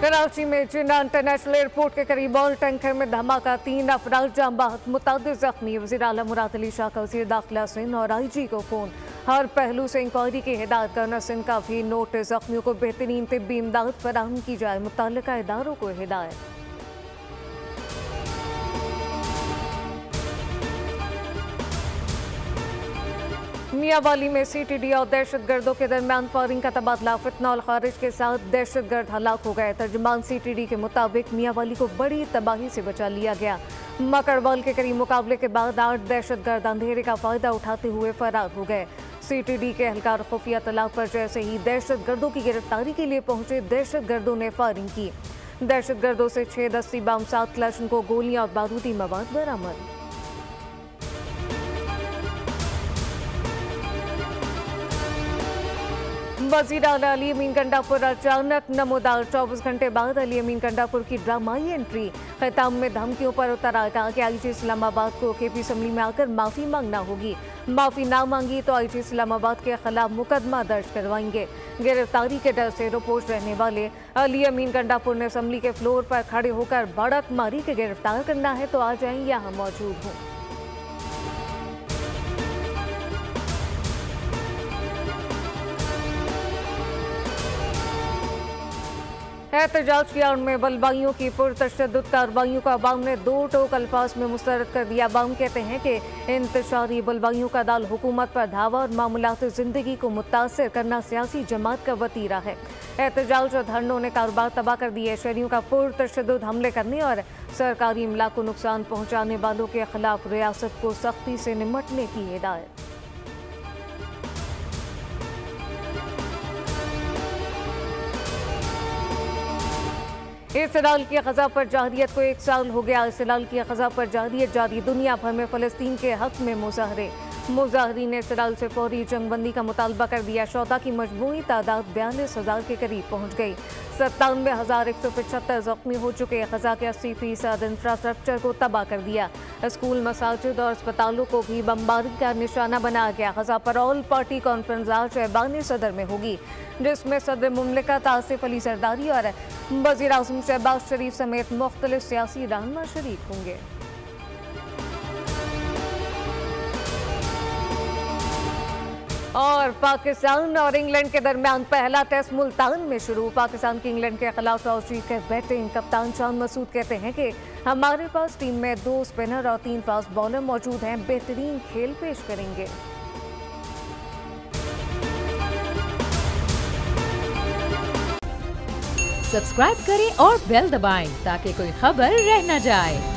कराची में जिन्ना international airport के करीब ऑयल टैंकर में धमाका, 3 अफराद जाम बहक, मुतअद्दिद जख्मी। वज़ीर आला मुराद अली शाह का वज़ीर दाखिला सिंध और IG को फोन, हर पहलू से इंक्वायरी की हिदायत करना। सिंध का भी नोटिस, जख्मियों को बेहतरीन तिब्बी इमदाद फराहम की जाए, मुतल्लिका इदारों को हिदायत। मियांवाली में CTD और दहशतगर्दों के दरमियान फायरिंग का तबादला, फितना और खारिज के साथ दहशतगर्द हलाक हो गए। तर्जुमान CTD के मुताबिक मियांवाली को बड़ी तबाही से बचा लिया गया। मकड़वाल के करीब मुकाबले के बाद 8 दहशतगर्द अंधेरे का फायदा उठाते हुए फरार हो गए। CTD के एहलकार खुफिया तलाब पर जैसे ही दहशतगर्दों की गिरफ्तारी के लिए पहुंचे, दहशतगर्दों ने फायरिंग की। दहशतगर्दों से 6 दस्ती बम, 7 क्लैशन को गोलियां और बारूदी मवाद बरामद। वज़ीर आला अली अमीन गंडापुर अचानक नमोदार, 24 घंटे बाद अली अमीन गंडापुर की ड्रामाई एंट्री। खिताब में धमकियों पर उतर आया, कहा कि IG इस्लामाबाद को KP असम्बली में आकर माफ़ी मांगना होगी, माफ़ी ना मांगी तो IG इस्लामाबाद के खिलाफ मुकदमा दर्ज करवाएंगे। गिरफ्तारी के डर से रोपोश रहने वाले अली अमीन गंडापुर ने असम्बली के फ्लोर पर खड़े होकर भड़क मारी कि गिरफ्तार करना है तो आ जाएं, यहाँ मौजूद हूँ। एहतजाज की आड़ में बलवाइयों की पुरतशद्दुद कार्रवाइयों का अवाम ने 2 टोक अल्फाज में मुस्तरद कर दिया। अवाम कहते हैं कि इंतशारी बलवाइयों का दाल हुकूमत पर धावा और मामूलात ज़िंदगी को मुतासर करना सियासी जमात का वतीरा है। एहतजाज और धरनों ने कारोबार तबाह कर दिए। शहरियों का पुरतशद्दुद हमले करने और सरकारी इमलाक को नुकसान पहुँचाने वालों के खिलाफ रियासत को सख्ती से निमटने की हिदायत। इसराइल की ग़ज़ा पर जारियत को 1 साल हो गया। इसराइल की ग़ज़ा पर जारियत जारी, दुनिया भर में फ़लस्तीन के हक़ में मुज़ाहरे। मुज़ाहरीन ने इसराइल से फौरी जंगबंदी का मुतालबा कर दिया। शोहदा की मजमूई तादाद 42,000 के करीब पहुँच गई। 97,175 ज़ख्मी हो चुके। ग़ज़ा के 80% इंफ्रास्ट्रक्चर को तबाह कर दिया। स्कूल, मसाजिद और अस्पतालों को भी बमबारी का निशाना बनाया गया। ग़ज़ा पर ऑल पार्टी कॉन्फ्रेंस आज ऐवान सदर में होगी, जिसमें सदर मुमलिकत आसिफ अली जरदारी और वज़ीर आज़म शहबाज शरीफ समेत मुख्तलिफ सियासी रहनुमा शरीक होंगे। और पाकिस्तान और इंग्लैंड के दरमियान पहला टेस्ट मुल्तान में शुरू। पाकिस्तान की इंग्लैंड के खिलाफ टॉस जीत कर बैटिंग। कप्तान शान मसूद कहते हैं कि हमारे पास टीम में 2 स्पिनर और 3 फास्ट बॉलर मौजूद हैं, बेहतरीन खेल पेश करेंगे। सब्सक्राइब करें और बेल दबाएं ताकि कोई खबर रह न जाए।